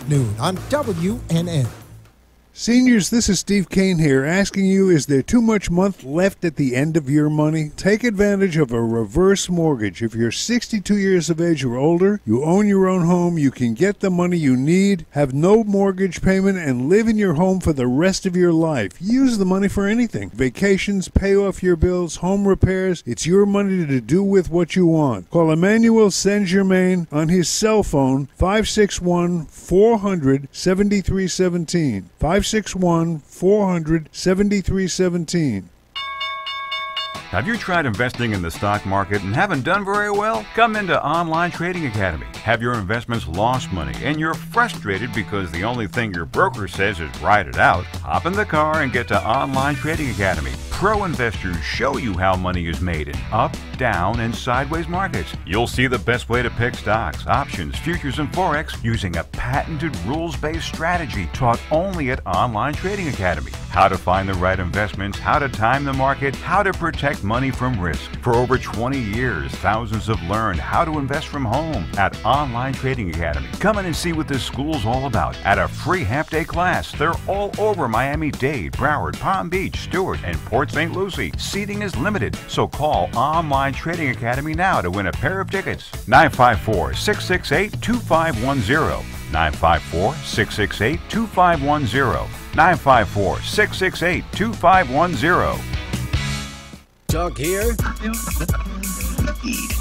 at noon on WNN. Seniors, this is Steve Kane here, asking you, is there too much month left at the end of your money? Take advantage of a reverse mortgage. If you're 62 years of age or older, you own your own home, you can get the money you need, have no mortgage payment, and live in your home for the rest of your life. Use the money for anything. Vacations, pay off your bills, home repairs. It's your money to do with what you want. Call Emmanuel Saint-Germain on his cell phone, 561-400-7317. 561-400-7317. Have you tried investing in the stock market and haven't done very well? Come into Online Trading Academy. Have your investments lost money and you're frustrated because the only thing your broker says is write it out? Hop in the car and get to Online Trading Academy. Pro investors show you how money is made in up, down, and sideways markets. You'll see the best way to pick stocks, options, futures, and Forex using a patented rules-based strategy taught only at Online Trading Academy. How to find the right investments, how to time the market, how to protect money from risk. For over 20 years, thousands have learned how to invest from home at Online Trading Academy. Come in and see what this school's all about at a free half-day class. They're all over Miami-Dade, Broward, Palm Beach, Stewart, and Port St. Lucie. Seating is limited, so call Online Trading Academy now to win a pair of tickets. 954-668-2510. 954-668-2510. 954-668-2510. Talk here.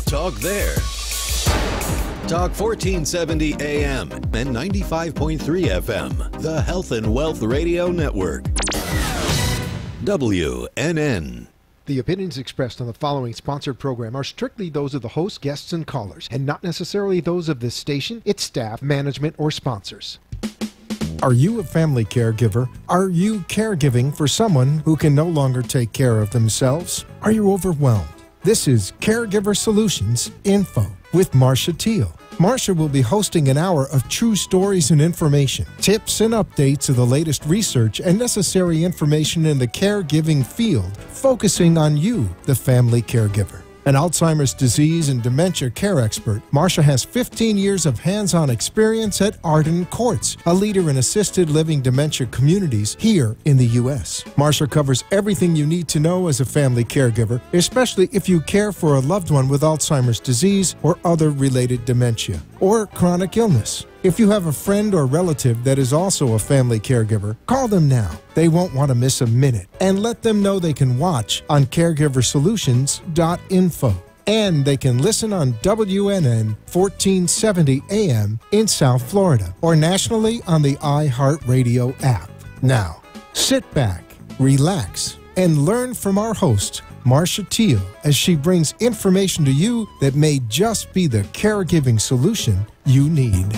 Talk there. Talk 1470 AM and 95.3 FM. The Health and Wealth Radio Network. WNN. The opinions expressed on the following sponsored program are strictly those of the host, guests, and callers, and not necessarily those of this station, its staff, management, or sponsors. Are you a family caregiver? Are you caregiving for someone who can no longer take care of themselves? Are you overwhelmed? This is Caregiver Solutions Info with Marcia Teal. Marcia will be hosting an hour of true stories and information, tips and updates of the latest research and necessary information in the caregiving field, focusing on you, the family caregiver. An Alzheimer's disease and dementia care expert, Marcia has 15 years of hands-on experience at Arden Courts, a leader in assisted living dementia communities here in the U.S. Marcia covers everything you need to know as a family caregiver, especially if you care for a loved one with Alzheimer's disease or other related dementia or chronic illness. If you have a friend or relative that is also a family caregiver, call them now. They won't want to miss a minute. And let them know they can watch on caregiversolutions.info. And they can listen on WNN 1470 AM in South Florida or nationally on the iHeartRadio app. Now, sit back, relax, and learn from our host, Marcia Teal, as she brings information to you that may just be the caregiving solution you need.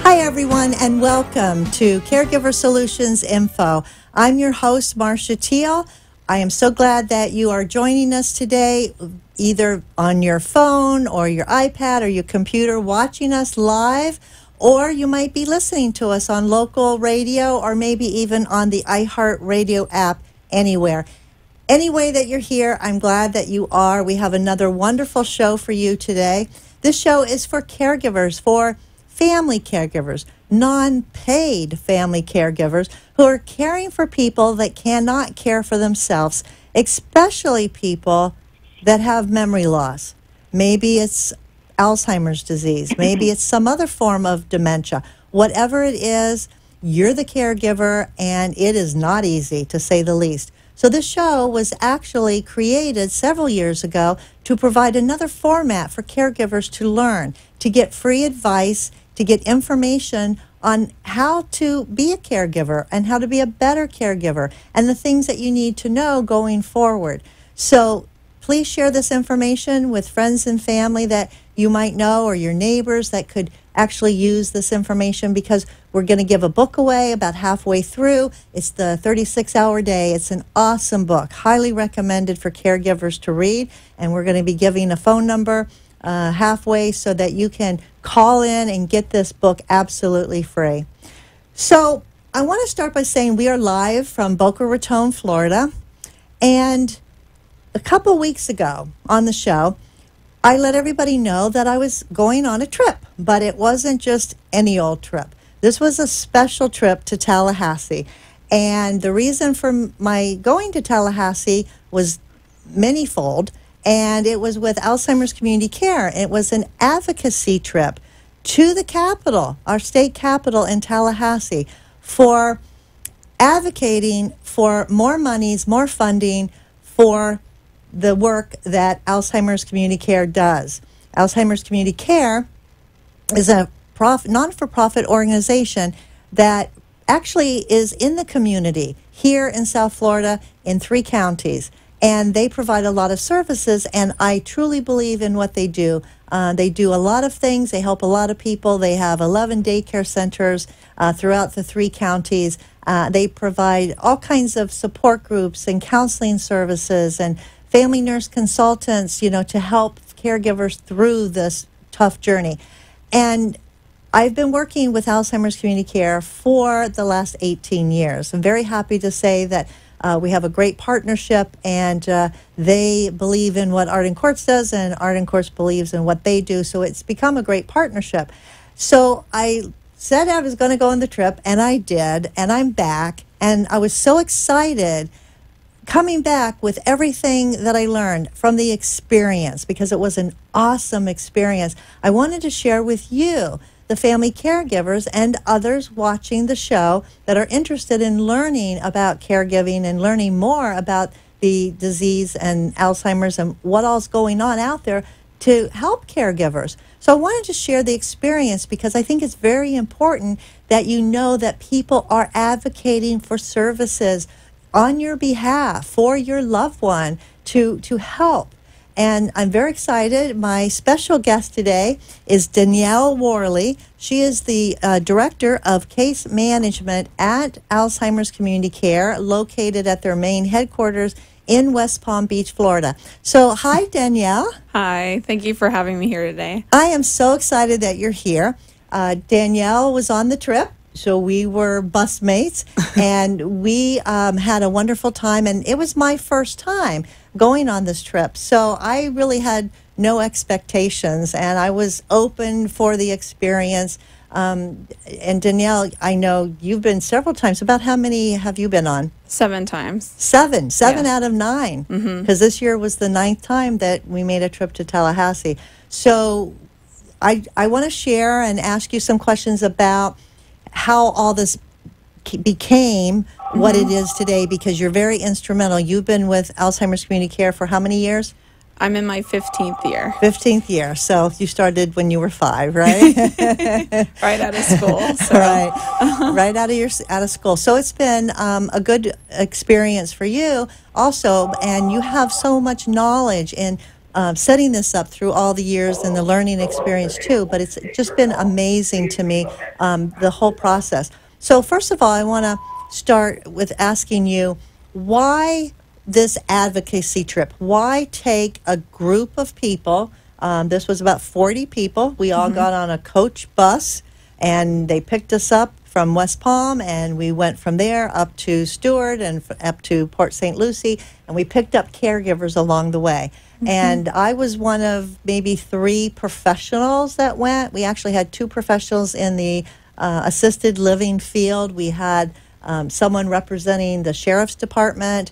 Hi, everyone, and welcome to Caregiver Solutions Info. I'm your host, Marcia Teal. I am so glad that you are joining us today, either on your phone or your iPad or your computer, watching us live, or you might be listening to us on local radio or maybe even on the iHeartRadio app anywhere. Any way that you're here, I'm glad that you are. We have another wonderful show for you today. This show is for caregivers, for family caregivers, non-paid family caregivers who are caring for people that cannot care for themselves, especially people that have memory loss. Maybe it's Alzheimer's disease. Maybe it's some other form of dementia. Whatever it is, you're the caregiver, and it is not easy, to say the least. So this show was actually created several years ago to provide another format for caregivers to learn, to get free advice, to get information on how to be a caregiver and how to be a better caregiver and the things that you need to know going forward. So please share this information with friends and family that you might know or your neighbors that could actually use this information, because we're going to give a book away about halfway through. It's the 36-Hour Day. It's an awesome book, highly recommended for caregivers to read, and we're going to be giving a phone number halfway so that you can call in and get this book absolutely free. So I want to start by saying we are live from Boca Raton, Florida, and a couple weeks ago on the show, I let everybody know that I was going on a trip, but it wasn't just any old trip. This was a special trip to Tallahassee. And the reason for my going to Tallahassee was manyfold, and it was with Alzheimer's Community Care. It was an advocacy trip to the capital, our state capital in Tallahassee, for advocating for more monies, more funding for the work that Alzheimer's Community Care does. Alzheimer's Community Care is a non-for-profit organization that actually is in the community here in South Florida in 3 counties. And they provide a lot of services, and I truly believe in what they do. They do a lot of things. They help a lot of people. They have 11 daycare centers throughout the 3 counties. They provide all kinds of support groups and counseling services and family nurse consultants, to help caregivers through this tough journey. And I've been working with Alzheimer's Community Care for the last 18 years. I'm very happy to say that we have a great partnership, and they believe in what Art and Courts does, and Art and Courts believes in what they do. So it's become a great partnership. So I said I was going to go on the trip, and I did, and I'm back. And I was so excited coming back with everything that I learned from the experience, because it was an awesome experience. I wanted to share with you, the family caregivers and others watching the show that are interested in learning about caregiving and learning more about the disease and Alzheimer's and what all's going on out there to help caregivers. So I wanted to share the experience because I think it's very important that you know that people are advocating for services on your behalf for your loved one to help. And I'm very excited. My special guest today is Danielle Worley. She is the Director of Case Management at Alzheimer's Community Care, located at their main headquarters in West Palm Beach, Florida. So, hi, Danielle. Hi. Thank you for having me here today. I am so excited that you're here. Danielle was on the trip. So we were bus mates, and we had a wonderful time, and it was my first time going on this trip. So I really had no expectations, and I was open for the experience. And Danielle, I know you've been several times. About how many have you been on? 7 times. Seven Yeah. out of 9. Because this year was the 9th time that we made a trip to Tallahassee. So I want to share and ask you some questions about how all this became what it is today, because you're very instrumental. You've been with Alzheimer's Community Care for how many years? I'm in my 15th year. 15th year. So you started when you were 5, right? Right out of school. So. Right out of school. So it's been a good experience for you also, and you have so much knowledge in setting this up through all the years and the learning experience too, but it's just been amazing to me, the whole process. So first of all, I want to start with asking you, why this advocacy trip? Why take a group of people? This was about 40 people. We all got on a coach bus, and they picked us up from West Palm, and we went from there up to Stewart and up to Port St. Lucie, and we picked up caregivers along the way. And I was one of maybe 3 professionals that went. We actually had 2 professionals in the assisted living field. We had someone representing the sheriff's department.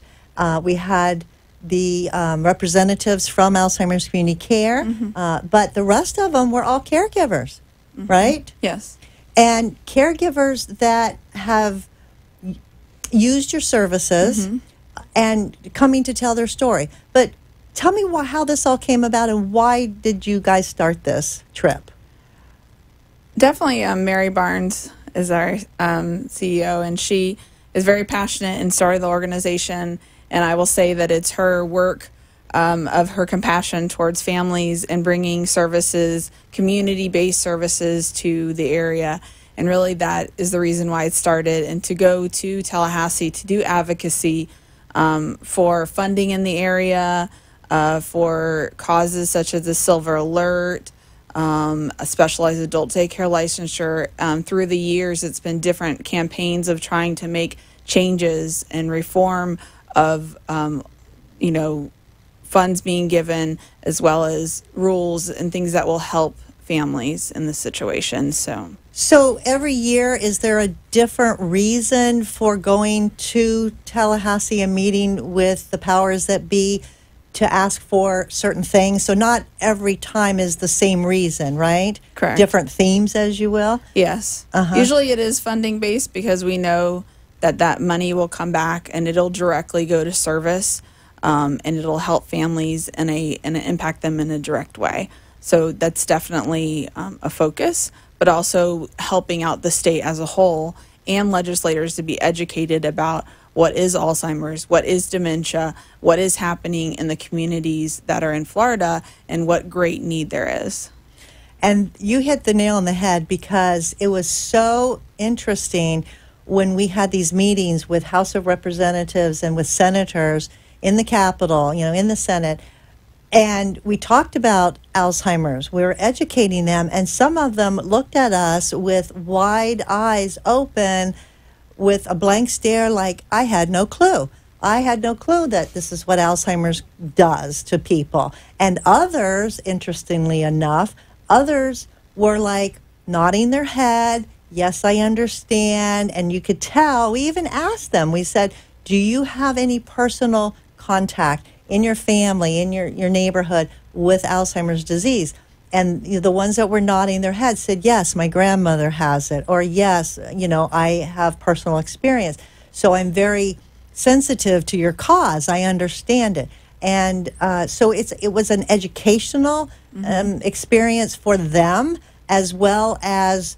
We had the representatives from Alzheimer's Community Care. But the rest of them were all caregivers, right? Yes. And caregivers that have used your services and coming to tell their story. But tell me how this all came about, and why did you guys start this trip? Definitely Mary Barnes is our CEO, and she is very passionate and started the organization. And I will say that it's her work of her compassion towards families and bringing services, community-based services to the area. And really that is the reason why it started. And to go to Tallahassee to do advocacy for funding in the area, for causes such as the Silver Alert, a specialized adult daycare licensure. Through the years, it's been different campaigns of trying to make changes and reform of, funds being given, as well as rules and things that will help families in this situation. So every year, is there a different reason for going to Tallahassee and meeting with the powers that be to ask for certain things? So not every time is the same reason, right? Correct. Different themes, as you will? Yes. Usually it is funding based because we know that money will come back and it'll directly go to service, and it'll help families and impact them in a direct way. So that's definitely a focus, but also helping out the state as a whole and legislators to be educated about what is Alzheimer's, what is dementia, what is happening in the communities that are in Florida, and what great need there is. And you hit the nail on the head, because it was so interesting when we had these meetings with House of Representatives and with senators in the Capitol, in the Senate, and we talked about Alzheimer's. We were educating them, and some of them looked at us with wide eyes open, with a blank stare, like, I had no clue. I had no clue that this is what Alzheimer's does to people. And others, interestingly enough, others were like nodding their head, yes, I understand. And you could tell, we even asked them, we said, do you have any personal contact in your family, in your neighborhood with Alzheimer's disease? And the ones that were nodding their heads said, yes, my grandmother has it, or yes, I have personal experience. So I'm very sensitive to your cause. I understand it. And so it was an educational experience for them, as well as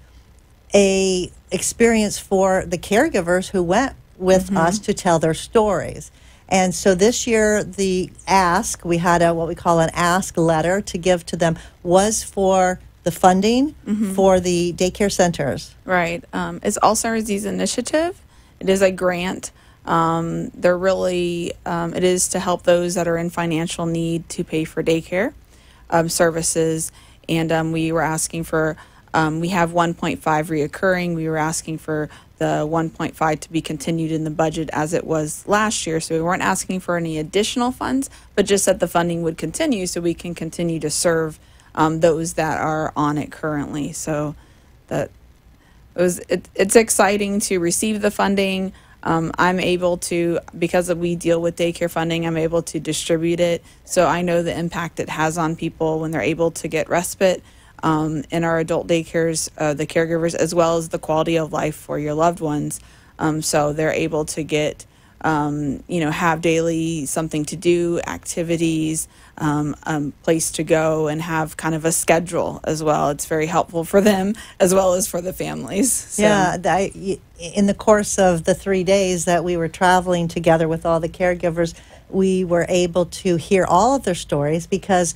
a experience for the caregivers who went with us to tell their stories. And so this year, the ask, we had what we call an ask letter to give to them, was for the funding for the daycare centers. Right. It's Alzheimer's Disease Initiative. It is a grant. They're really, it is to help those that are in financial need to pay for daycare services. And we were asking for, we have 1.5 reoccurring. We were asking for the 1.5 to be continued in the budget as it was last year. So we weren't asking for any additional funds, but just that the funding would continue so we can continue to serve those that are on it currently. So that it's exciting to receive the funding. I'm able to, because we deal with daycare funding, I'm able to distribute it. So I know the impact it has on people when they're able to get respite in our adult daycares, the caregivers, as well as the quality of life for your loved ones. So they're able to get, have daily something to do, activities, place to go, and have kind of a schedule as well. It's very helpful for them as well as for the families. So. Yeah, in the course of the 3 days that we were traveling together with all the caregivers, we were able to hear all of their stories because,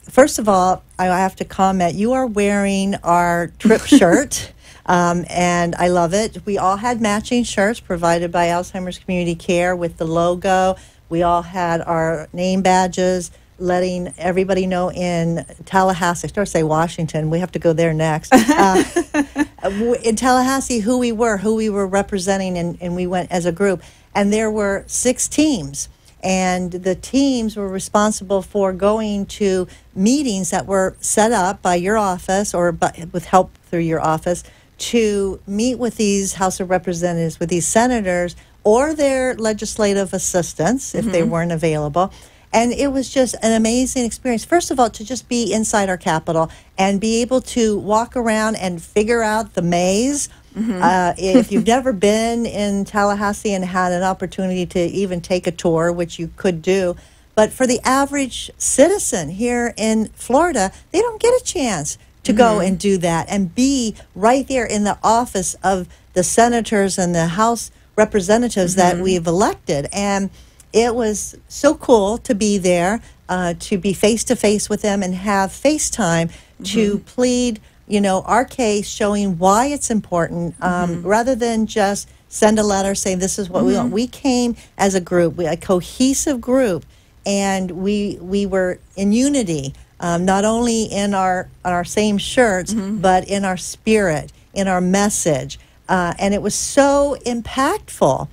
first of all, I have to comment, you are wearing our trip shirt, and I love it. We all had matching shirts provided by Alzheimer's Community Care with the logo. We all had our name badges letting everybody know in Tallahassee, I started to say Washington, we have to go there next, in Tallahassee who we were representing, and we went as a group. And there were 6 teams. And the teams were responsible for going to meetings that were set up by your office or with help through your office to meet with these House of Representatives, with these senators or their legislative assistants if they weren't available. And it was just an amazing experience. First of all, to just be inside our Capitol and be able to walk around and figure out the maze. If you've never been in Tallahassee and had an opportunity to even take a tour, which you could do, but for the average citizen here in Florida, they don't get a chance to go and do that and be right there in the office of the senators and the House representatives that we've elected. And it was so cool to be there, to be face-to-face with them and have FaceTime to plead our case, showing why it's important, rather than just send a letter saying this is what we want. We came as a group, a cohesive group, and we were in unity, not only in our same shirts, but in our spirit, in our message. And it was so impactful.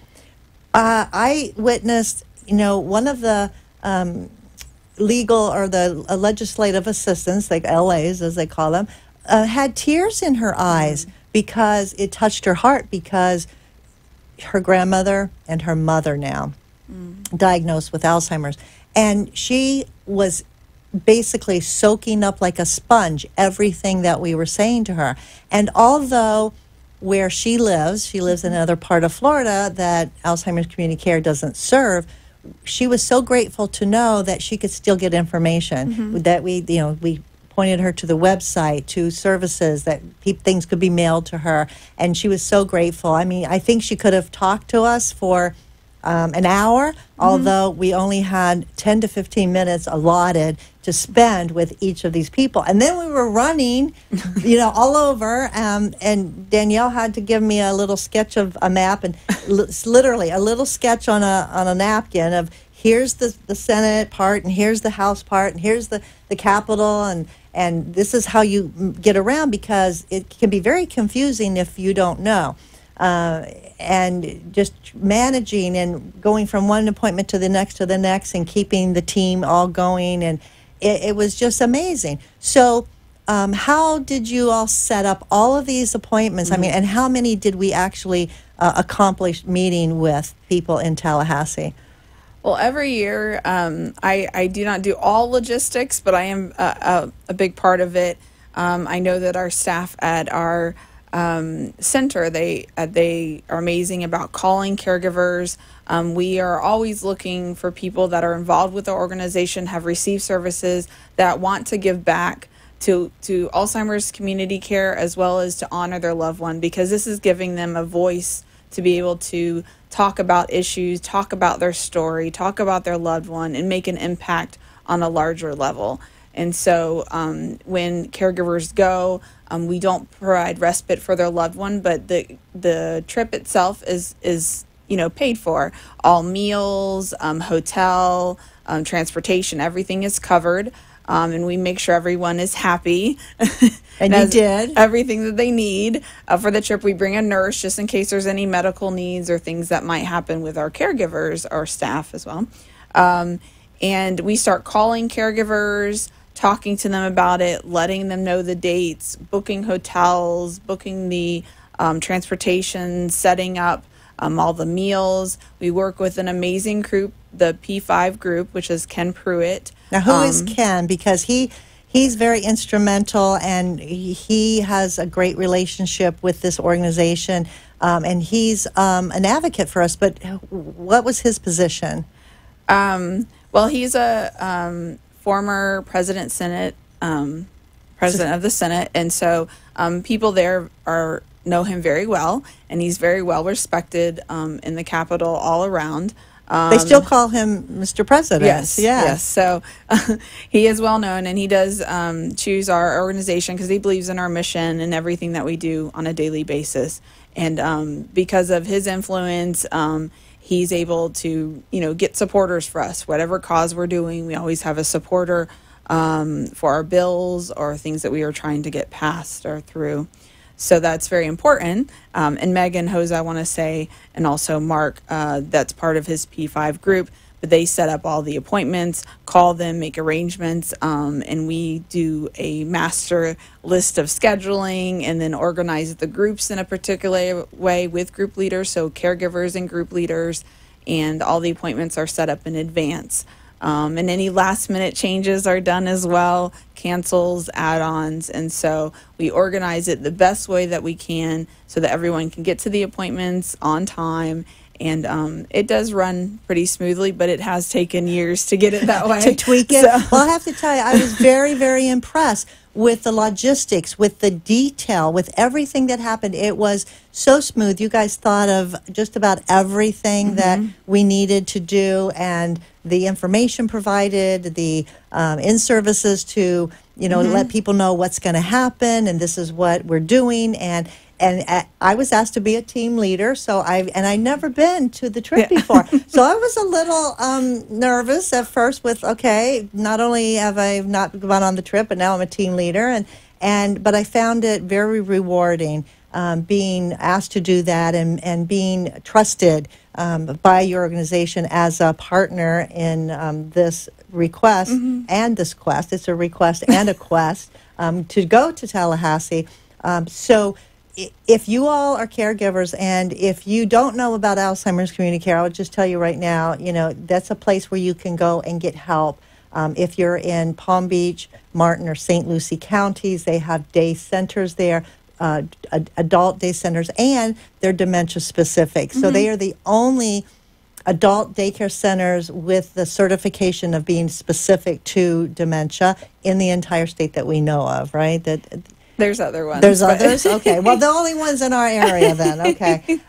I witnessed, one of the legal or the legislative assistants, like LAs as they call them, had tears in her eyes because it touched her heart, because her grandmother and her mother now diagnosed with Alzheimer's. And she was basically soaking up like a sponge everything that we were saying to her. And although where she lives in another part of Florida that Alzheimer's Community Care doesn't serve, she was so grateful to know that she could still get information, that we pointed her to the website, to services, that things could be mailed to her, and she was so grateful. I mean, I think she could have talked to us for an hour, although we only had 10 to 15 minutes allotted to spend with each of these people. And then we were running, all over, and Danielle had to give me a little sketch of a map, and literally a little sketch on a napkin of here's the Senate part, and here's the House part, and here's the Capitol, and this is how you get around, because it can be very confusing if you don't know. And just managing and going from one appointment to the next and keeping the team all going. And it was just amazing. So how did you all set up all of these appointments? I mean, and how many did we actually accomplish meeting with people in Tallahassee? Well, every year, I do not do all logistics, but I am a big part of it. I know that our staff at our center, they are amazing about calling caregivers. We are always looking for people that are involved with the organization, have received services, that want to give back to Alzheimer's community care, as well as to honor their loved one, because this is giving them a voice to be able to talk about issues, talk about their story, talk about their loved one, and make an impact on a larger level. And so when caregivers go, we don't provide respite for their loved one, but the trip itself is paid for. All meals, hotel, transportation, everything is covered. And we make sure everyone is happy. And you did. Everything that they need for the trip. We bring a nurse just in case there's any medical needs or things that might happen with our caregivers, our staff as well. And we start calling caregivers, talking to them about it, letting them know the dates, booking hotels, booking the transportation, setting up all the meals. We work with an amazing group, the P5 group, which is Ken Pruitt. Now, who is Ken? Because he's very instrumental, and he has a great relationship with this organization, and he's an advocate for us. But what was his position? Well, he's a former president of the Senate, and so people there know him very well, and he's very well respected in the Capitol all around. They still call him Mr. President. Yes. So he is well known, and he does choose our organization because he believes in our mission and everything that we do on a daily basis. And because of his influence, he's able to, get supporters for us. Whatever cause we're doing, we always have a supporter for our bills or things that we are trying to get passed or through. So that's very important. And Meg and Jose, I want to say, and also Mark, that's part of his P5 group, but they set up all the appointments, call them, make arrangements, and we do a master list of scheduling and then organize the groups in a particular way with group leaders, so caregivers and group leaders, and all the appointments are set up in advance. And any last minute changes are done as well, cancels, add-ons, and so we organize it the best way that we can so that everyone can get to the appointments on time. And it does run pretty smoothly, but it has taken years to get it that way. To tweak it. So. Well, I have to tell you, I was very, very impressed with the logistics, with the detail, with everything that happened. It was so smooth. You guys thought of just about everything that we needed to do, and the information provided, the in-services to, let people know what's going to happen, and this is what we're doing. And I was asked to be a team leader, so I'd never been to the trip before. So I was a little nervous at first with, okay, not only have I not gone on the trip, but now I'm a team leader. But I found it very rewarding, being asked to do that and being trusted by your organization as a partner in this request and this quest. It's a request and a quest to go to Tallahassee. So if you all are caregivers, and if you don't know about Alzheimer's Community Care, I'll just tell you right now, that's a place where you can go and get help. If you're in Palm Beach, Martin, or St. Lucie counties, they have day centers there, adult day centers, and they're dementia specific. So they are the only adult daycare centers with the certification of being specific to dementia in the entire state that we know of, right? There's other ones. There's others? Okay. Well, the only ones in our area then. Okay.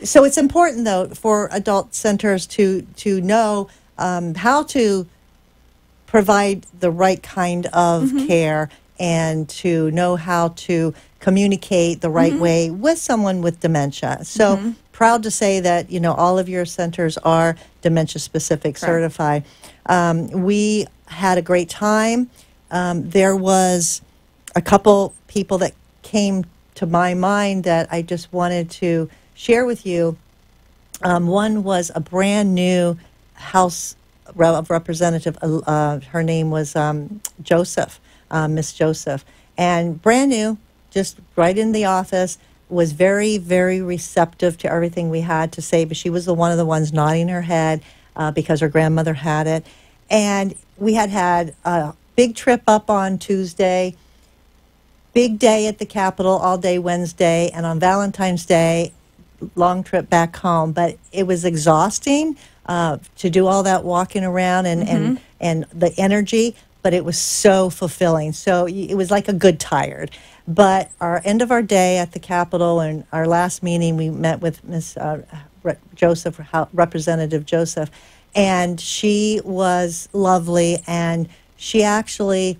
So it's important, though, for adult centers to know how to provide the right kind of care and to know how to communicate the right way with someone with dementia. So proud to say that, all of your centers are dementia-specific certified. We had a great time. There was a couple people that came to my mind that I just wanted to share with you. One was a brand new House of Representative. Her name was Joseph, Miss Joseph, and brand new, just right in the office, was very, very receptive to everything we had to say, but she was one of the ones nodding her head because her grandmother had it. And we had a big trip up on Tuesday, big day at the Capitol all day Wednesday, and on Valentine's Day, long trip back home. But it was exhausting to do all that walking around and the energy, but it was so fulfilling. So it was like a good tired. But our end of our day at the Capitol and our last meeting, we met with Miss Joseph, Representative Joseph, and she was lovely, and she actually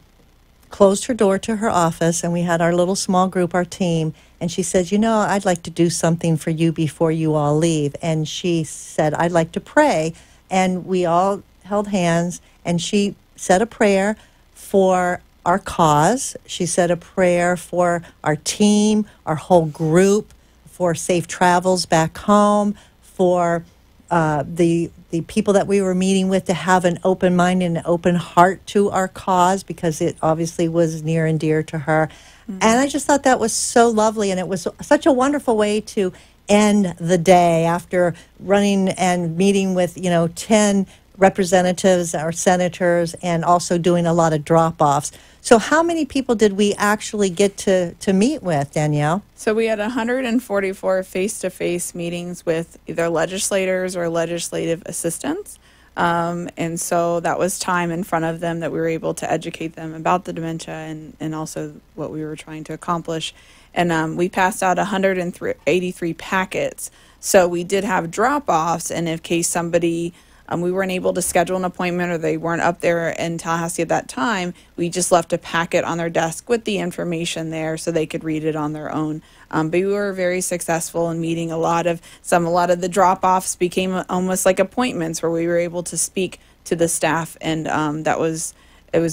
closed her door to her office, and we had our little small group, our team, and she said, I'd like to do something for you before you all leave. And she said, I'd like to pray. And we all held hands, and she said a prayer for our cause. She said a prayer for our team, our whole group, for safe travels back home, for the people that we were meeting with to have an open mind and an open heart to our cause, because it obviously was near and dear to her. And I just thought that was so lovely, and it was such a wonderful way to end the day after running and meeting with 10 representatives or senators, and also doing a lot of drop-offs. So how many people did we actually get to meet with, Danielle? So we had 144 face-to-face meetings with either legislators or legislative assistants. And so that was time in front of them that we were able to educate them about the dementia and also what we were trying to accomplish. And we passed out 183 packets. So we did have drop-offs, and in case somebody we weren't able to schedule an appointment or they weren't up there in Tallahassee at that time, we just left a packet on their desk with the information there so they could read it on their own. But we were very successful in meeting a lot of the drop-offs became almost like appointments where we were able to speak to the staff, and it was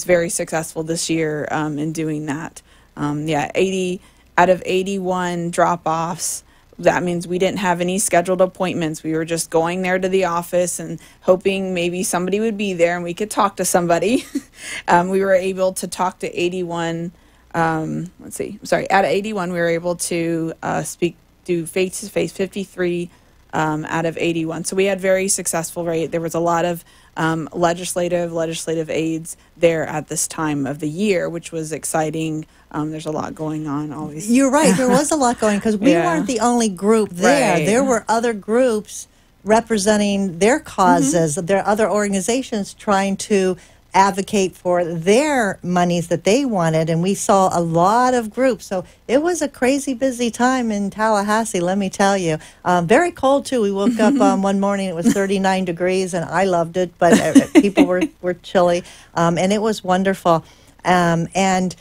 very successful this year in doing that. 80 out of 81 drop-offs. That means we didn't have any scheduled appointments. We were just going there to the office and hoping maybe somebody would be there and we could talk to somebody. We were able to talk to 81. Out of 81, we were able to do face-to-face 53 out of 81. So we had very successful rate. There was a lot of legislative aides there at this time of the year, which was exciting. There's a lot going on always. You're right. There was a lot going, because we weren't the only group there. Right. There were other groups representing their causes, their other organizations trying to advocate for their monies that they wanted, and we saw a lot of groups. So it was a crazy busy time in Tallahassee, let me tell you. Very cold too. We woke up one morning, it was 39 degrees, and I loved it, but people were chilly, and it was wonderful. And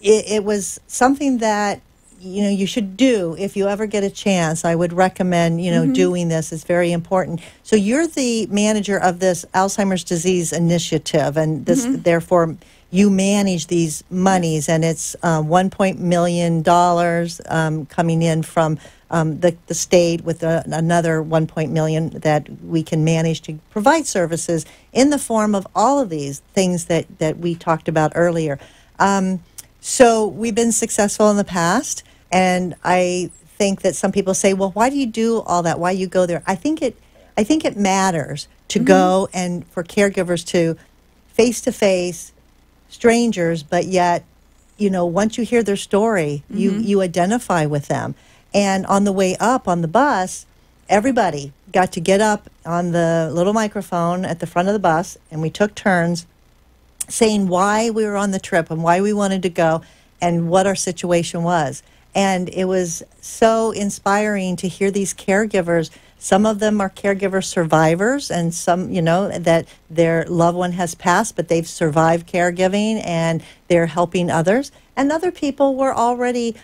it was something that you should do if you ever get a chance. I would recommend doing this. It's very important. So you're the manager of this Alzheimer's disease initiative, and this therefore you manage these monies, and it's $1 million coming in from the state with another $1 million that we can manage to provide services in the form of all of these things that we talked about earlier. So we've been successful in the past, and I think that some people say, well, why do you do all that? Why you go there? I think it matters to go and for caregivers to face-to-face strangers, but yet, once you hear their story, you identify with them. And on the way up on the bus, everybody got to get up on the little microphone at the front of the bus, and we took turns saying why we were on the trip and why we wanted to go and what our situation was. And it was so inspiring to hear these caregivers. Some of them are caregiver survivors, and some, that their loved one has passed, but they've survived caregiving and they're helping others. And other people were already,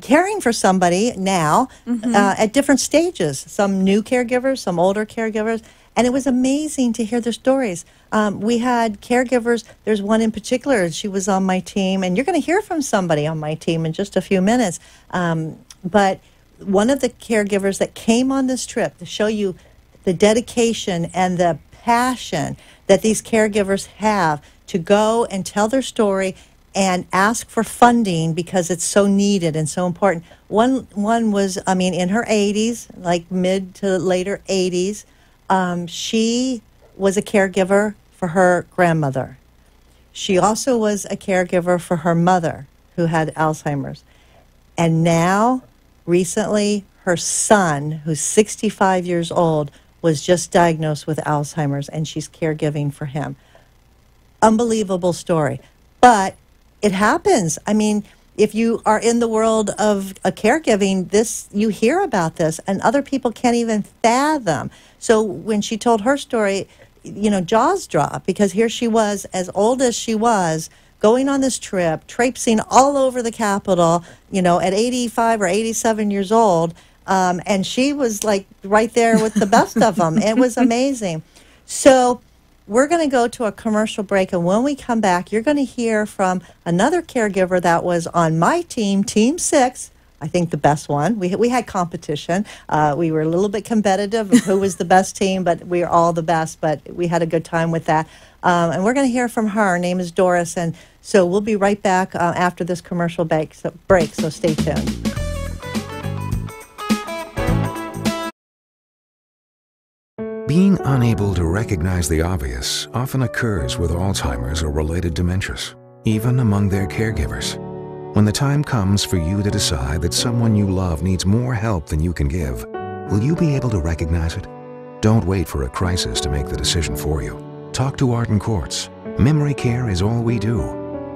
caring for somebody now at different stages. Some new caregivers, some older caregivers. And it was amazing to hear their stories. We had caregivers. There's one in particular. She was on my team, and you're going to hear from somebody on my team in just a few minutes. But one of the caregivers that came on this trip to show you the dedication and the passion that these caregivers have to go and tell their story and ask for funding because it's so needed and so important. One was, in her 80s, like mid to later 80s. She was a caregiver for her grandmother. She also was a caregiver for her mother, who had Alzheimer's. And now, recently, her son, who's 65 years old, was just diagnosed with Alzheimer's, and she's caregiving for him. Unbelievable story. But it happens. If you are in the world of caregiving, you hear about this, and other people can't even fathom. So when she told her story, jaws dropped, because here she was, as old as she was, going on this trip, traipsing all over the Capitol, at 85 or 87 years old, and she was like right there with the best of them. It was amazing. So we're going to go to a commercial break, and when we come back, you're going to hear from another caregiver that was on my team, Team 6, I think the best one. We had competition. We were a little bit competitive of who was the best team, but we are all the best, but we had a good time with that. And we're going to hear from her. Her name is Doris, and so we'll be right back after this commercial break, so stay tuned. Being unable to recognize the obvious often occurs with Alzheimer's or related dementias, even among their caregivers. When the time comes for you to decide that someone you love needs more help than you can give, will you be able to recognize it? Don't wait for a crisis to make the decision for you. Talk to Arden Courts. Memory care is all we do.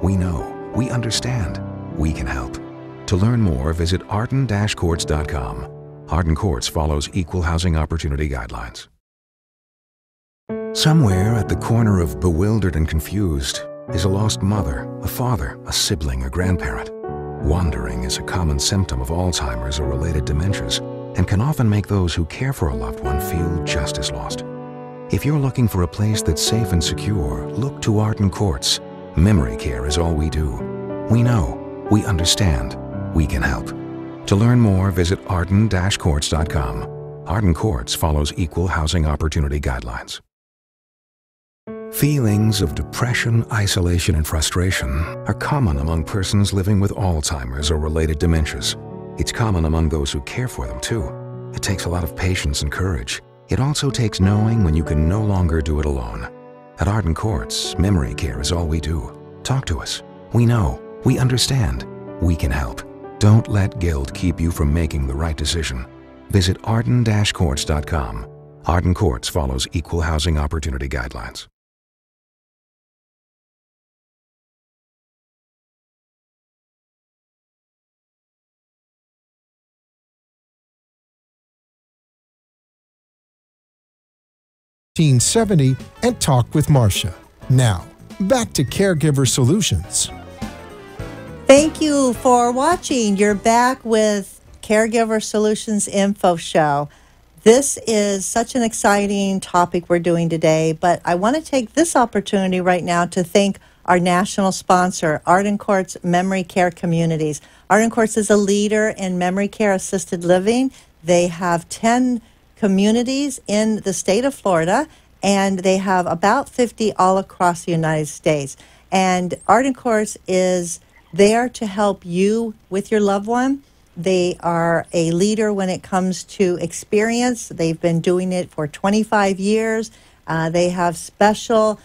We know, we understand, we can help. To learn more, visit arden-courts.com. Arden Courts follows equal housing opportunity guidelines. Somewhere at the corner of bewildered and confused is a lost mother, a father, a sibling, a grandparent. Wandering is a common symptom of Alzheimer's or related dementias and can often make those who care for a loved one feel just as lost. If you're looking for a place that's safe and secure, look to Arden Courts. Memory care is all we do. We know, we understand, we can help. To learn more, visit arden-courts.com. Arden Courts follows equal housing opportunity guidelines. Feelings of depression, isolation, and frustration are common among persons living with Alzheimer's or related dementias. It's common among those who care for them, too. It takes a lot of patience and courage. It also takes knowing when you can no longer do it alone. At Arden Courts, memory care is all we do. Talk to us. We know, we understand, we can help. Don't let guilt keep you from making the right decision. Visit arden-courts.com. Arden Courts follows equal housing opportunity guidelines. And talk with Marcia. Now, back to Caregiver Solutions. Thank you for watching. You're back with Caregiver Solutions Info Show. This is such an exciting topic we're doing today, but I want to take this opportunity right now to thank our national sponsor, Ardencourt's Memory Care Communities. Ardencourt's is a leader in memory care assisted living. They have 10 communities in the state of Florida, and they have about 50 all across the United States. And Ardencourt's is there to help you with your loved one. They are a leader when it comes to experience. They've been doing it for 25 years. They have special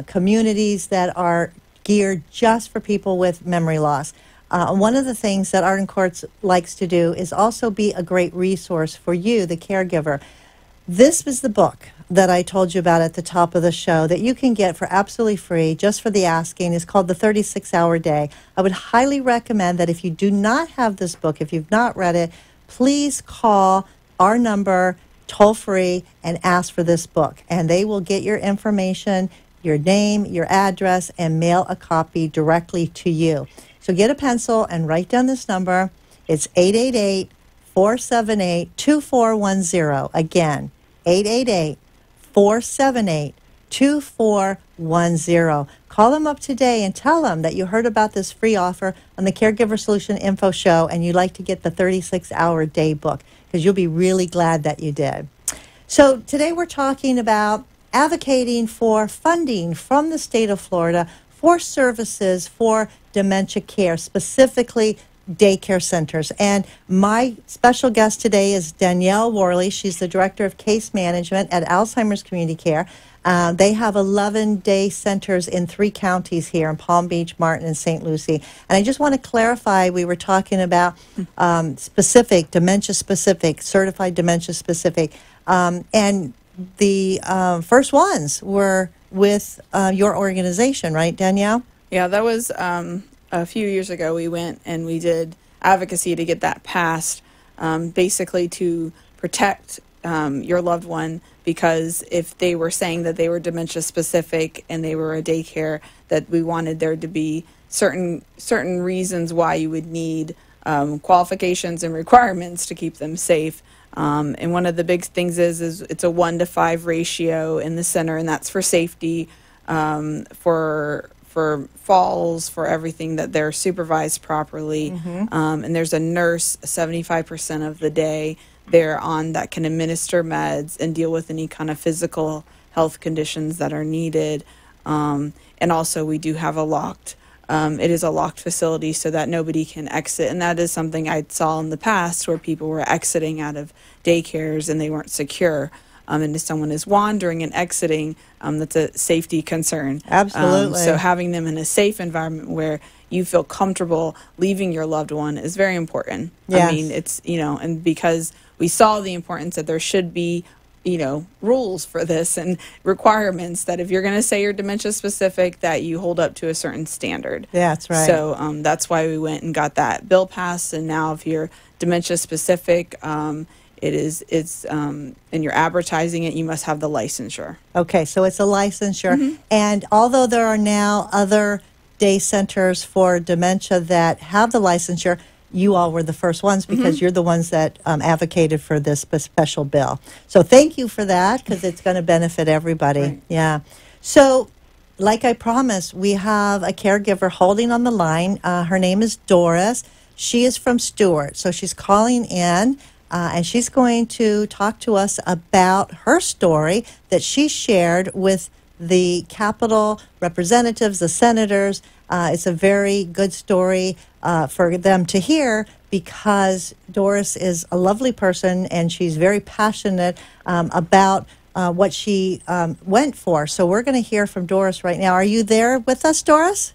communities that are geared just for people with memory loss. One of the things that Ardencourt's likes to do is also be a great resource for you, the caregiver. This is the book that I told you about at the top of the show that you can get for absolutely free, just for the asking. It's called The 36-Hour Day. I would highly recommend that if you do not have this book, if you've not read it, please call our number toll-free and ask for this book. And they will get your information, your name, your address, and mail a copy directly to you. So get a pencil and write down this number. It's 888-478-2410. Again, 888-478-2410. Call them up today and tell them that you heard about this free offer on the Caregiver Solution Info Show and you'd like to get the 36-Hour Day book, because you'll be really glad that you did. So today we're talking about advocating for funding from the state of Florida for services for dementia care, specifically daycare centers. And my special guest today is Danielle Worley. She's the Director of Case Management at Alzheimer's Community Care. They have 11 day centers in 3 counties here in Palm Beach, Martin, and St. Lucie. And I just want to clarify, we were talking about specific, dementia-specific, certified dementia-specific. And the first ones were with your organization, right, Danielle? Yeah, that was a few years ago. We went and we did advocacy to get that passed, basically to protect your loved one, because if they were saying that they were dementia specific and they were a daycare, that we wanted there to be certain reasons why you would need qualifications and requirements to keep them safe. And one of the big things is it's a 1-to-5 ratio in the center, and that's for safety, for falls, for everything, that they're supervised properly. And there's a nurse 75% of the day they're on that can administer meds and deal with any kind of physical health conditions that are needed. And also we do have a locked, it is a locked facility so that nobody can exit. And that is something I saw in the past where people were exiting out of daycares and they weren't secure. And if someone is wandering and exiting, that's a safety concern. Absolutely. So having them in a safe environment where you feel comfortable leaving your loved one is very important. Yes. I mean, it's, and because we saw the importance that there should be, rules for this and requirements that if you're going to say you're dementia specific, that you hold up to a certain standard. Yeah, that's right. So that's why we went and got that bill passed. And now if you're dementia specific, it's and you're advertising it, you must have the licensure. Okay, so it's a licensure. And although there are now other day centers for dementia that have the licensure, you all were the first ones because you're the ones that advocated for this special bill. So thank you for that, because it's going to benefit everybody. Right. Yeah. So like I promised, we have a caregiver holding on the line. Her name is Doris. She is from Stewart. So she's calling in. And she's going to talk to us about her story that she shared with the Capitol representatives, the senators. It's a very good story for them to hear, because Doris is a lovely person and she's very passionate about what she went for. So we're going to hear from Doris right now. Are you there with us, Doris?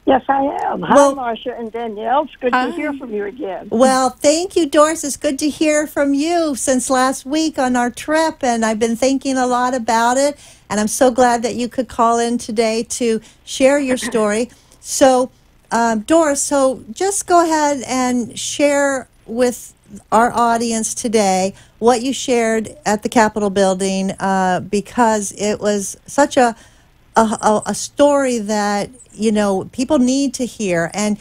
Yes, I am. Hi, Marcia and Danielle. It's good Hi. to hear from you again. Well, thank you, Doris. It's good to hear from you since last week on our trip, and I've been thinking a lot about it, and I'm so glad that you could call in today to share your story. So, Doris, so just go ahead and share with our audience today what you shared at the Capitol building, because it was such a story that people need to hear. And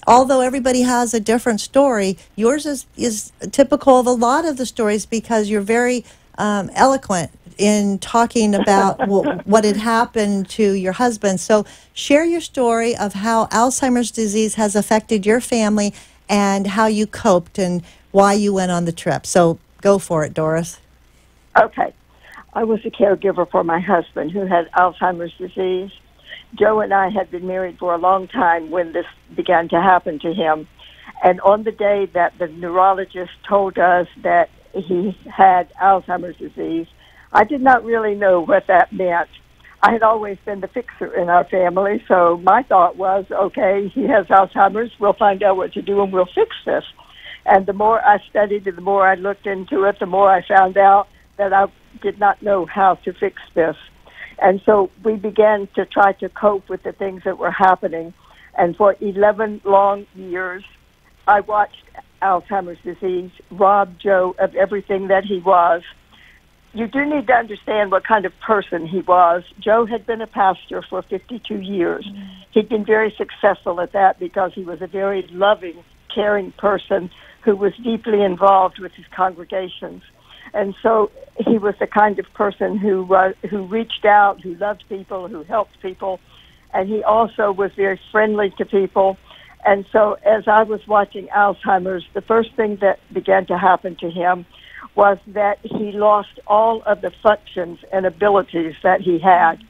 although everybody has a different story, yours is typical of a lot of the stories because you're very eloquent in talking about what had happened to your husband. So share your story of how Alzheimer's disease has affected your family and how you coped and why you went on the trip. So go for it, Doris. Okay. I was a caregiver for my husband who had Alzheimer's disease. Joe and I had been married for a long time when this began to happen to him. And on the day that the neurologist told us that he had Alzheimer's disease, I did not really know what that meant. I had always been the fixer in our family, so my thought was, okay, he has Alzheimer's, we'll find out what to do and we'll fix this. And the more I studied and the more I looked into it, the more I found out that I did not know how to fix this. And so we began to try to cope with the things that were happening. And for 11 long years, I watched Alzheimer's disease rob Joe of everything that he was. You do need to understand what kind of person he was. Joe had been a pastor for 52 years. He'd been very successful at that because he was a very loving, caring person who was deeply involved with his congregations. And so he was the kind of person who reached out, who loved people, who helped people, and he also was very friendly to people. And so as I was watching Alzheimer's, the first thing that began to happen to him was that he lost all of the functions and abilities that he had.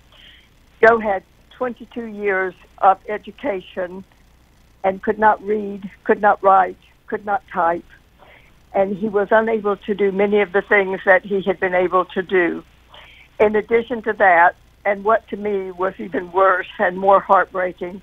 Joe had 22 years of education and could not read, could not write, could not type, and he was unable to do many of the things that he had been able to do. In addition to that, and what to me was even worse and more heartbreaking,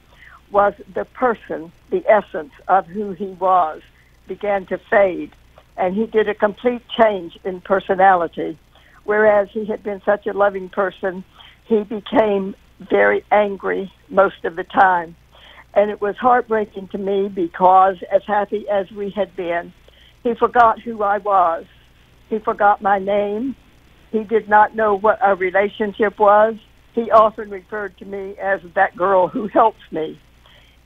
was the person, the essence of who he was, began to fade. And he did a complete change in personality. Whereas he had been such a loving person, he became very angry most of the time. And it was heartbreaking to me because as happy as we had been, he forgot who I was. He forgot my name. He did not know what our relationship was. He often referred to me as that girl who helps me.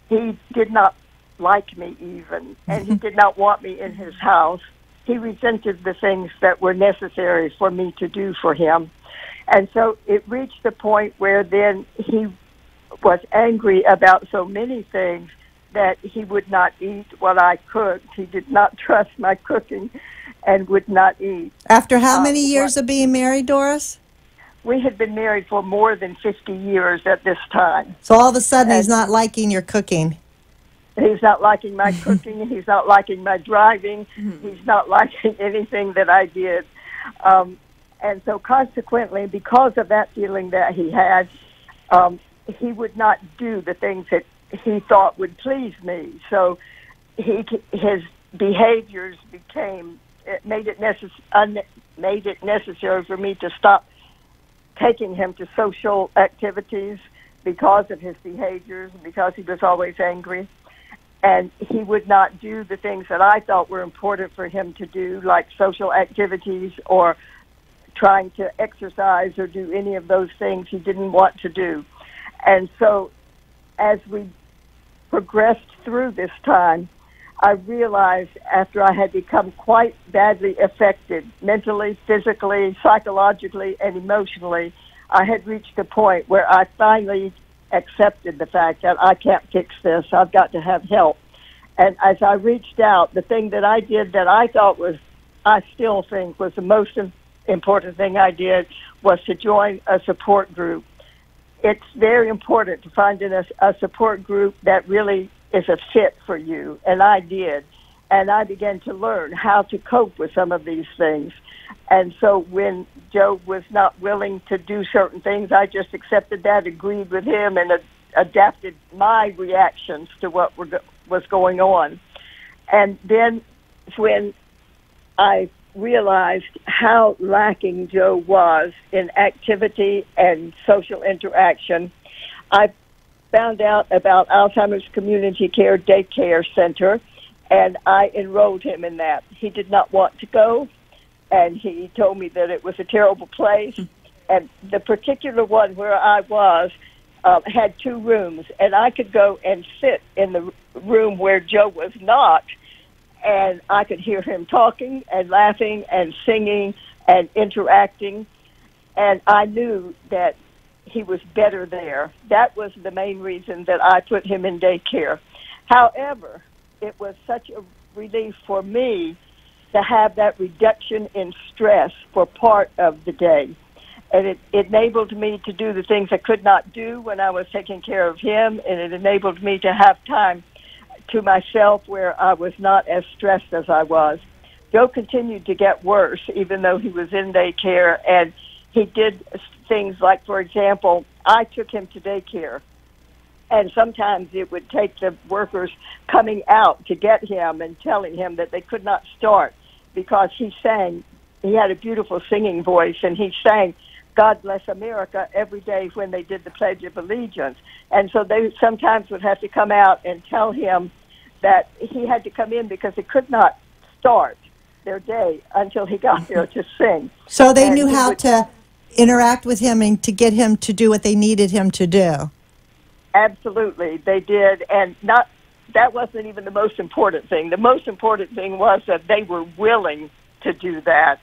He did not like me even, and he did not want me in his house. He resented the things that were necessary for me to do for him. And so it reached the point where then he was angry about so many things that he would not eat what I cooked. He did not trust my cooking and would not eat. After how many years of being married, Doris? We had been married for more than 50 years at this time. So all of a sudden he's not liking your cooking. He's not liking my cooking. He's not liking my driving. He's not liking anything that I did. And so consequently, because of that feeling that he had, he would not do the things that he thought would please me. So his behaviors made it necessary for me to stop taking him to social activities because of his behaviors, because he was always angry. And he would not do the things that I thought were important for him to do, like social activities or trying to exercise or do any of those things he didn't want to do. And so as we progressed through this time, I realized after I had become quite badly affected, mentally, physically, psychologically, and emotionally, I had reached a point where I finally accepted the fact that I can't fix this. I've got to have help. And as I reached out, the thing that I did that I thought was, I still think was the most important thing I did was to join a support group. It's very important to find a support group that really is a fit for you, and I did. And I began to learn how to cope with some of these things. And so when Joe was not willing to do certain things, I just accepted that, agreed with him, and adapted my reactions to what was going on. And then when I realized how lacking Joe was in activity and social interaction, I found out about Alzheimer's Community Care Daycare Center, and I enrolled him in that. He did not want to go, and he told me that it was a terrible place. And the particular one where I was, had 2 rooms, and I could go and sit in the room where Joe was not, and I could hear him talking and laughing and singing and interacting, and I knew that he was better there. That was the main reason that I put him in daycare. However, it was such a relief for me to have that reduction in stress for part of the day. And it enabled me to do the things I could not do when I was taking care of him, and it enabled me to have time to myself where I was not as stressed as I was. Joe continued to get worse, even though he was in daycare, and he did things like, for example, I took him to daycare, and sometimes it would take the workers coming out to get him and telling him that they could not start because he sang. He had a beautiful singing voice, and he sang God Bless America every day when they did the Pledge of Allegiance. And so they sometimes would have to come out and tell him that he had to come in because he could not start their day until he got there to sing. So they knew how to interact with him and to get him to do what they needed him to do. Absolutely, they did. And that wasn't even the most important thing. The most important thing was that they were willing to do that.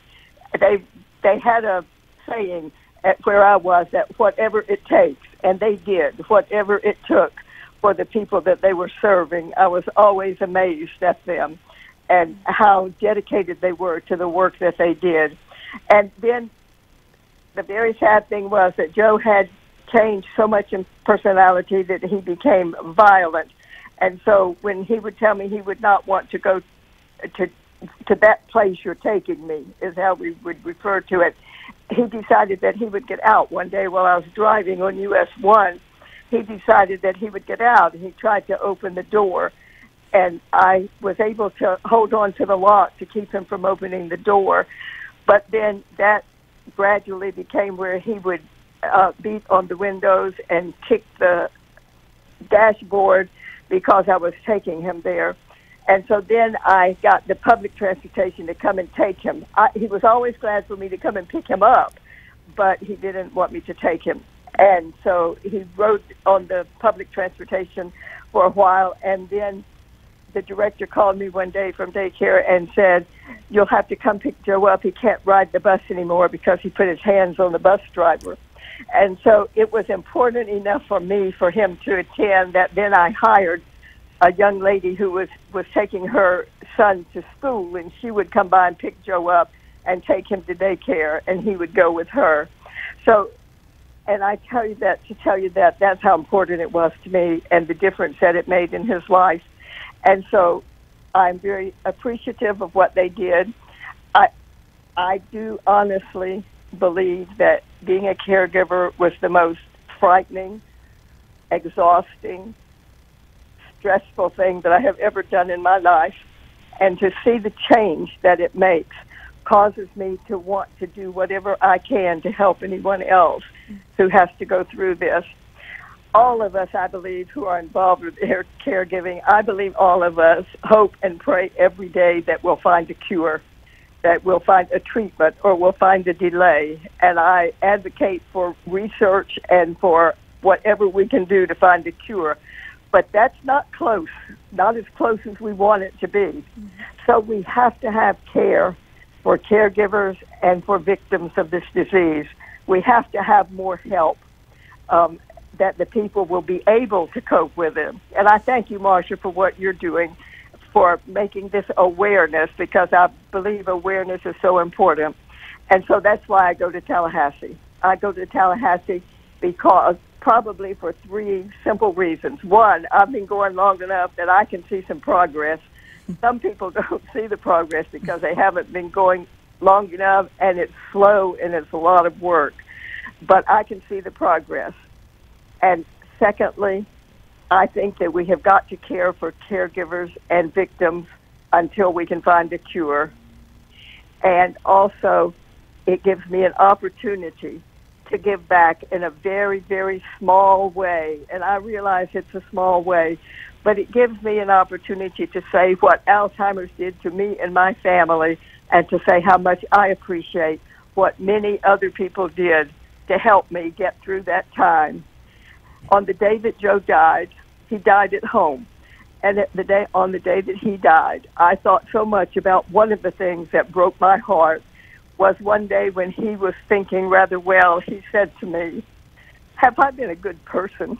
They had a saying at where I was that whatever it takes, and they did, whatever it took for the people that they were serving. I was always amazed at them and how dedicated they were to the work that they did. And then the very sad thing was that Joe had changed so much in personality that he became violent. And so when he would tell me he would not want to go to that place you're taking me, is how we would refer to it, he decided that he would get out. One day while I was driving on US 1, he decided that he would get out, and he tried to open the door, and I was able to hold on to the lock to keep him from opening the door. But then that gradually became where he would beat on the windows and kick the dashboard because I was taking him there. And so then I got the public transportation to come and take him. He was always glad for me to come and pick him up, but he didn't want me to take him. And so he rode on the public transportation for a while, and then the director called me one day from daycare and said, "You'll have to come pick Joe up. He can't ride the bus anymore because he put his hands on the bus driver." And so it was important enough for me for him to attend that then I hired a young lady who was taking her son to school, and she would come by and pick Joe up and take him to daycare, and he would go with her. So, and I tell you that to tell you that that's how important it was to me and the difference that it made in his life. And so I'm very appreciative of what they did. I do honestly believe that being a caregiver was the most frightening, exhausting, stressful thing that I have ever done in my life. And to see the change that it makes causes me to want to do whatever I can to help anyone else who has to go through this. All of us, I believe, who are involved with caregiving, I believe all of us hope and pray every day that we'll find a cure, that we'll find a treatment, or we'll find a delay. And I advocate for research and for whatever we can do to find a cure. But that's not close, not as close as we want it to be. Mm-hmm. So we have to have care for caregivers and for victims of this disease. We have to have more help that the people will be able to cope with it. And I thank you, Marcia, for what you're doing for making this awareness, because I believe awareness is so important. And so that's why I go to Tallahassee. I go to Tallahassee because probably for 3 simple reasons. One, I've been going long enough that I can see some progress. Some people don't see the progress because they haven't been going long enough, and it's slow and it's a lot of work. But I can see the progress. And secondly, I think that we have got to care for caregivers and victims until we can find a cure. And also, it gives me an opportunity to give back in a very, very small way. And I realize it's a small way, but it gives me an opportunity to say what Alzheimer's did to me and my family, and to say how much I appreciate what many other people did to help me get through that time. On the day that Joe died, he died at home. And on the day that he died, I thought so much about one of the things that broke my heart was one day when he was thinking rather well, he said to me, "Have I been a good person?"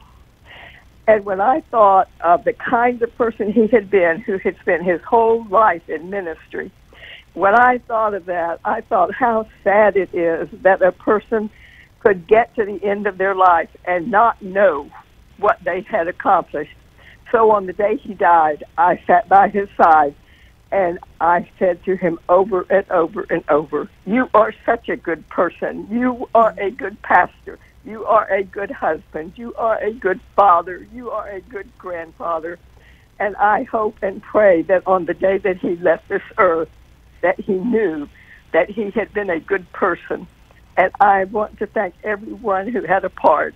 And when I thought of the kind of person he had been, who had spent his whole life in ministry, when I thought of that, I thought how sad it is that a person could get to the end of their life and not know what they had accomplished. So on the day he died, I sat by his side and I said to him over and over and over, "You are such a good person. You are a good pastor. You are a good husband. You are a good father. You are a good grandfather." And I hope and pray that on the day that he left this earth, that he knew that he had been a good person. And I want to thank everyone who had a part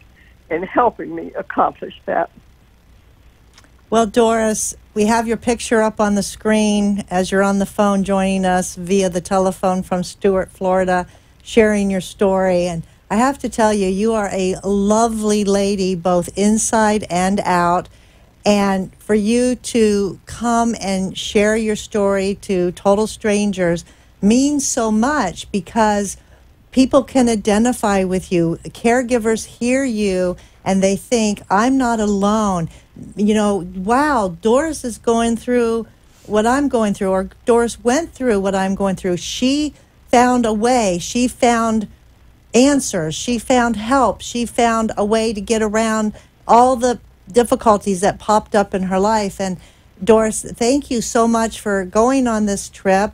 in helping me accomplish that. Well, Doris, we have your picture up on the screen as you're on the phone joining us via the telephone from Stuart, Florida, sharing your story. And I have to tell you, you are a lovely lady, both inside and out. And for you to come and share your story to total strangers means so much, because people can identify with you. Caregivers hear you and they think, I'm not alone. You know, wow, Doris is going through what I'm going through, or Doris went through what I'm going through. She found a way. She found answers. She found help. She found a way to get around all the difficulties that popped up in her life. And Doris, thank you so much for going on this trip.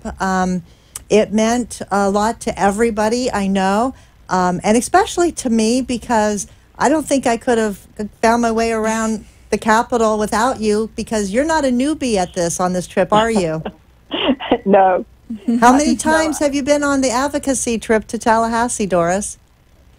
It meant a lot to everybody, I know, and especially to me, because I don't think I could have found my way around the Capitol without you, because you're not a newbie at this on this trip, are you? No. How many times have you been on the advocacy trip to Tallahassee, Doris?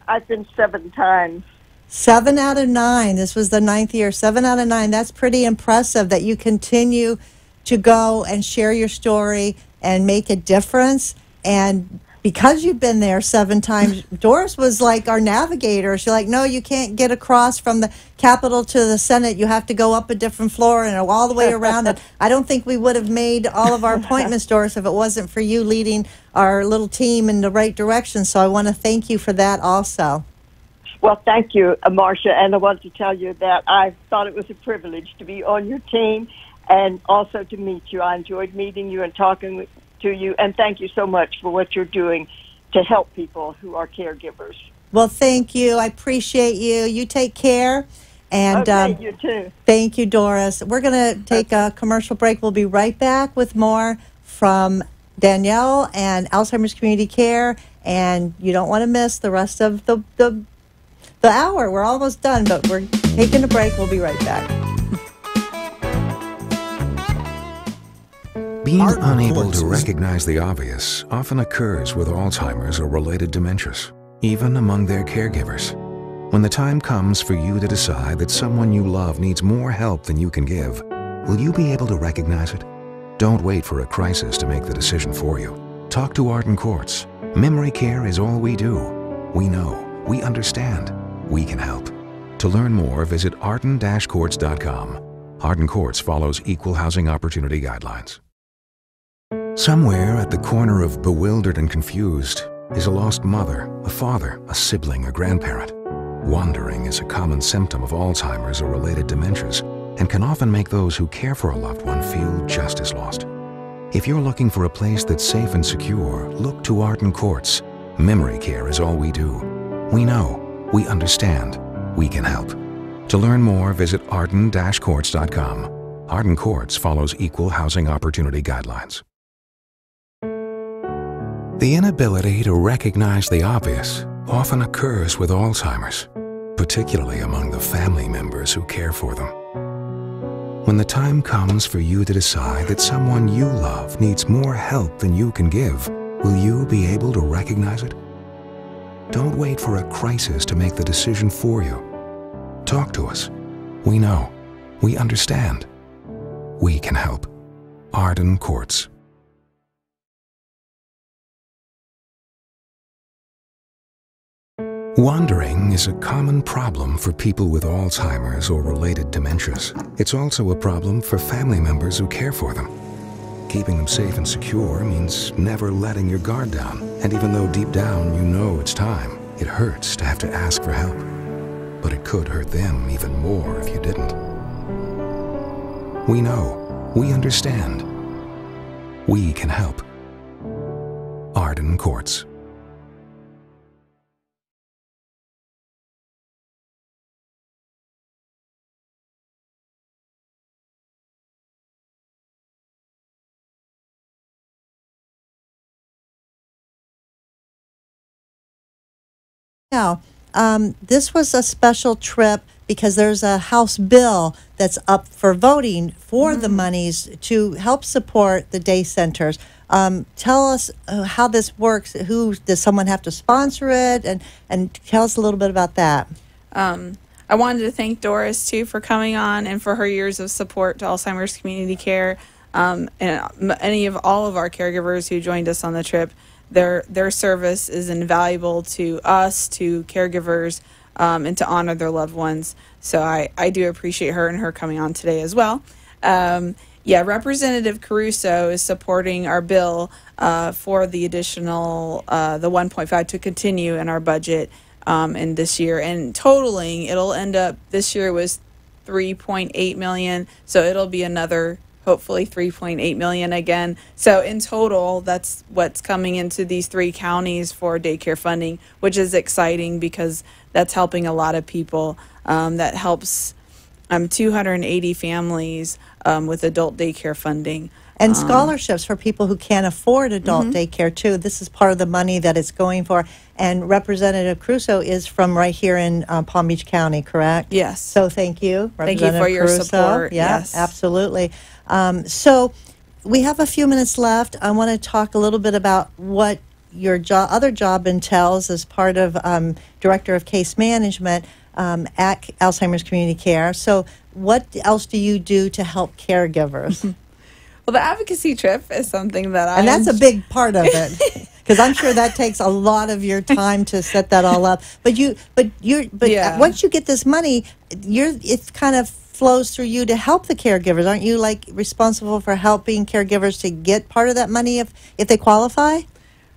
I've been 7 times. 7 out of 9. This was the 9th year. 7 out of 9. That's pretty impressive that you continue to go and share your story and make a difference. And because you've been there 7 times, Doris was like our navigator. She's like, no, you can't get across from the Capitol to the Senate. You have to go up a different floor and all the way around. And I don't think we would have made all of our appointments, Doris, if it wasn't for you leading our little team in the right direction. So I want to thank you for that also. Well, thank you, Marcia. And I want to tell you that I thought it was a privilege to be on your team and also to meet you. I enjoyed meeting you and talking to you. And thank you so much for what you're doing to help people who are caregivers. Well, thank you. I appreciate you. You take care. And okay, you too. Thank you, Doris. We're going to take a commercial break. We'll be right back with more from Danielle and Alzheimer's Community Care. And you don't want to miss the rest of the hour. We're almost done, but we're taking a break. We'll be right back. Being unable to recognize the obvious often occurs with Alzheimer's or related dementias, even among their caregivers. When the time comes for you to decide that someone you love needs more help than you can give, will you be able to recognize it? Don't wait for a crisis to make the decision for you. Talk to Arden Courts. Memory care is all we do. We know, we understand, we can help. To learn more, visit arden-courts.com. Arden Courts follows equal housing opportunity guidelines. Somewhere at the corner of bewildered and confused is a lost mother, a father, a sibling, a grandparent. Wandering is a common symptom of Alzheimer's or related dementias and can often make those who care for a loved one feel just as lost. If you're looking for a place that's safe and secure, look to Arden Courts. Memory care is all we do. We know, we understand, we can help. To learn more, visit arden-courts.com. Arden Courts follows equal housing opportunity guidelines. The inability to recognize the obvious often occurs with Alzheimer's, particularly among the family members who care for them. When the time comes for you to decide that someone you love needs more help than you can give, will you be able to recognize it? Don't wait for a crisis to make the decision for you. Talk to us. We know, we understand, we can help. Arden Courts. Wandering is a common problem for people with Alzheimer's or related dementias. It's also a problem for family members who care for them. Keeping them safe and secure means never letting your guard down. And even though deep down you know it's time, it hurts to have to ask for help. But it could hurt them even more if you didn't. We know. We understand. We can help. Arden Courts. Now, this was a special trip because there's a House bill that's up for voting for the monies to help support the day centers. Tell us how this works. Who does someone have to sponsor it? And tell us a little bit about that. I wanted to thank Doris, too, for coming on and for her years of support to Alzheimer's Community Care. And all of our caregivers who joined us on the trip. Their service is invaluable to us, to caregivers, and to honor their loved ones. So I do appreciate her and her coming on today as well. Representative Caruso is supporting our bill for the additional, the 1.5 to continue in our budget in this year. And totaling, it'll end up, this year was $3.8 million, so it'll be another hopefully $3.8 million again. So in total, that's what's coming into these 3 counties for daycare funding, which is exciting because that's helping a lot of people. That helps 280 families with adult daycare funding. And scholarships for people who can't afford adult daycare, too. This is part of the money that it's going for. And Representative Caruso is from right here in Palm Beach County, correct? Yes. So thank you, Thank you for your support. Yeah, yes. Absolutely. So we have a few minutes left. I want to talk a little bit about what your other job entails as part of Director of Case Management at Alzheimer's Community Care. So what else do you do to help caregivers? Well, the advocacy trip is something that and that's a big part of it, because I'm sure that takes a lot of your time to set that all up. But once you get this money, it kind of flows through you to help the caregivers. Aren't you like responsible for helping caregivers to get part of that money if they qualify?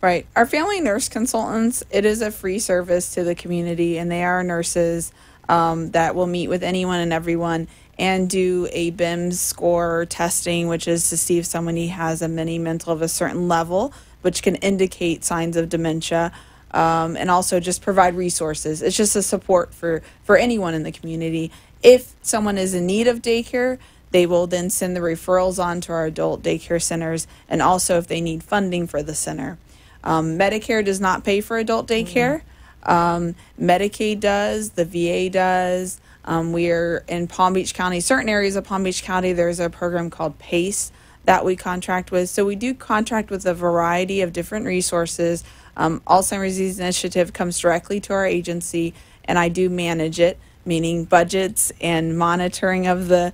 Right. Our family nurse consultants, it is a free service to the community, and they are nurses that will meet with anyone and everyone and do a BIMS score testing, which is to see if somebody has a mini mental of a certain level, which can indicate signs of dementia, and also just provide resources. It's just a support for anyone in the community. If someone is in need of daycare, they will then send the referrals on to our adult daycare centers, and also if they need funding for the center. Medicare does not pay for adult daycare. Medicaid does, the VA does. We're in Palm Beach County, certain areas of Palm Beach County, there's a program called PACE that we contract with. So we do contract with a variety of different resources. Alzheimer's Disease Initiative comes directly to our agency, and I do manage it, meaning budgets and monitoring of the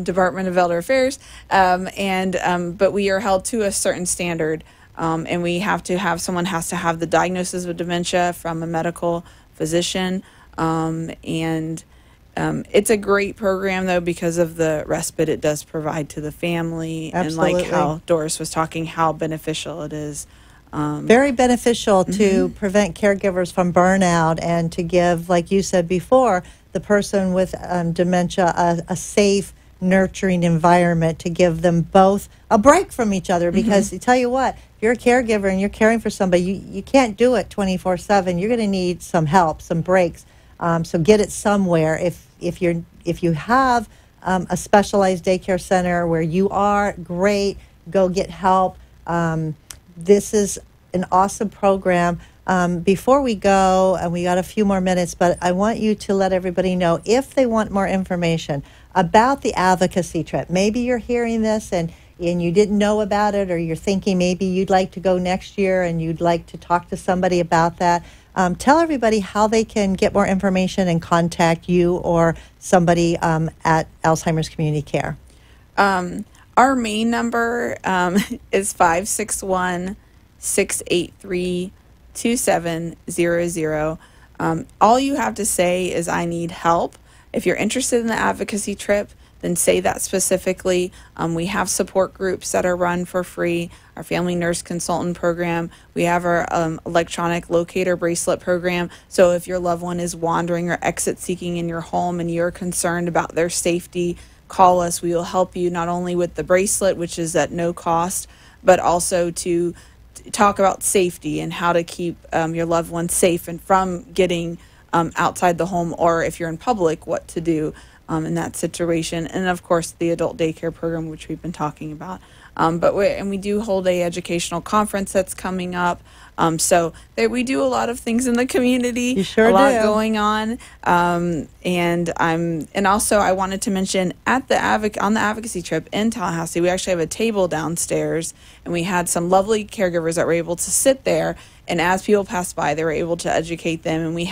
Department of Elder Affairs. But we are held to a certain standard, and we have to have, someone has to have the diagnosis of dementia from a medical physician, it's a great program, though, because of the respite it does provide to the family. Absolutely. And like how Doris was talking, how beneficial it is. Very beneficial to prevent caregivers from burnout and to give, like you said before, the person with dementia a safe, nurturing environment to give them both a break from each other. Because I tell you what, if you're a caregiver and you're caring for somebody, you can't do it 24/7. You're going to need some help, some breaks. So get it somewhere. If you have a specialized daycare center where you are, great, go get help. This is an awesome program. Before we go, and we got a few more minutes, but I want you to let everybody know if they want more information about the advocacy trip. Maybe you're hearing this and you didn't know about it, or you're thinking maybe you'd like to go next year and you'd like to talk to somebody about that. Tell everybody how they can get more information and contact you or somebody at Alzheimer's Community Care. Our main number is 561-683-2700. All you have to say is, I need help. If you're interested in the advocacy trip, then say that specifically. We have support groups that are run for free, our family nurse consultant program. We have our electronic locator bracelet program. So if your loved one is wandering or exit seeking in your home and you're concerned about their safety, call us. We will help you not only with the bracelet, which is at no cost, but also to talk about safety and how to keep your loved one safe and from getting outside the home, or if you're in public, what to do in that situation. And of course, the adult daycare program, which we've been talking about. We do hold a educational conference that's coming up. So we do a lot of things in the community. You sure do. A lot do. going on. And also I wanted to mention on the advocacy trip in Tallahassee, we actually have a table downstairs, and we had some lovely caregivers that were able to sit there. And as people passed by, they were able to educate them. And we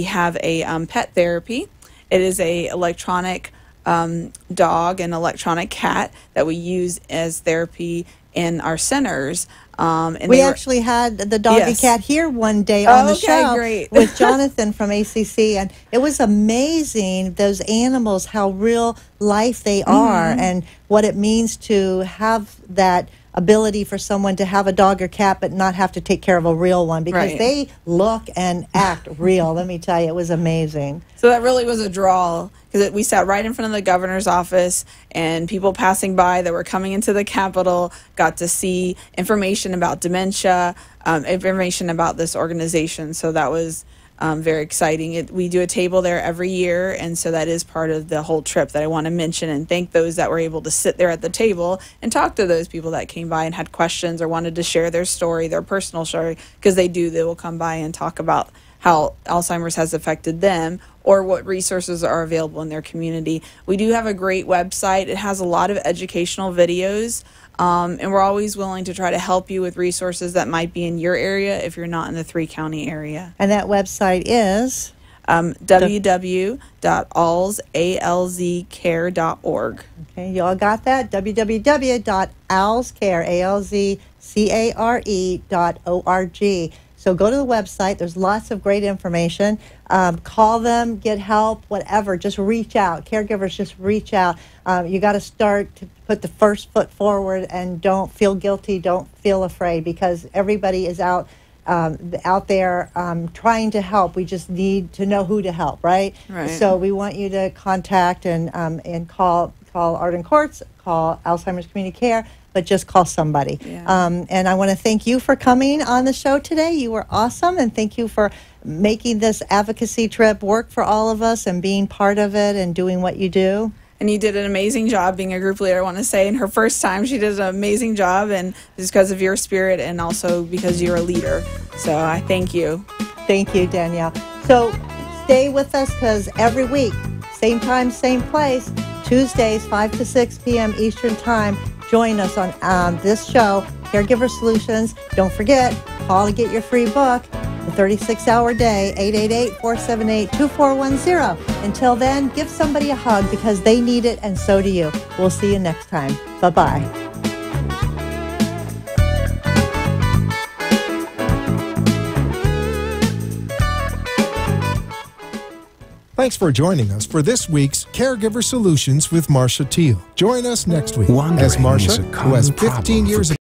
have a pet therapy. It is a electronic dog and electronic cat that we use as therapy in our centers. And we actually had the doggy cat here one day on the show great. with Jonathan from ACC, and it was amazing, those animals, how real life they are, and what it means to have that ability for someone to have a dog or cat but not have to take care of a real one, because they look and act real. Let me tell you, it was amazing. So that really was a draw, because we sat right in front of the governor's office, and people passing by that were coming into the Capitol got to see information about dementia, information about this organization. So that was very exciting. We do a table there every year, and so that is part of the whole trip that I want to mention and thank those that were able to sit there at the table and talk to those people that came by and had questions or wanted to share their story, their personal story, because they will come by and talk about how Alzheimer's has affected them or what resources are available in their community. We do have a great website. It has a lot of educational videos. And we're always willing to try to help you with resources that might be in your area if you're not in the 3-county area. And that website is? www.alzcare.org. Okay, you all got that? www.alzcare.org. So go to the website. There's lots of great information. Call them, get help, whatever. Just reach out. Caregivers, just reach out. You got to start to put the first foot forward, and don't feel guilty. Don't feel afraid, because everybody is out there trying to help. We just need to know who to help, right? So we want you to contact and call Arden Courts, call Alzheimer's Community Care, but just call somebody. And I want to thank you for coming on the show today. You were awesome, and thank you for making this advocacy trip work for all of us and being part of it and doing what you do. And you did an amazing job being a group leader, I want to say. In her first time, she did an amazing job, and just because of your spirit and also because you're a leader. So I thank you. Thank you, Danielle. So stay with us, because every week, same time, same place, Tuesdays, 5 to 6 p.m. Eastern Time. Join us on this show, Caregiver Solutions. Don't forget, call to get your free book, The 36-Hour Day, 888-478-2410. Until then, give somebody a hug, because they need it, and so do you. We'll see you next time. Bye-bye. Thanks for joining us for this week's Caregiver Solutions with Marcia Teal. Join us next week as Marcia, who has 15 years of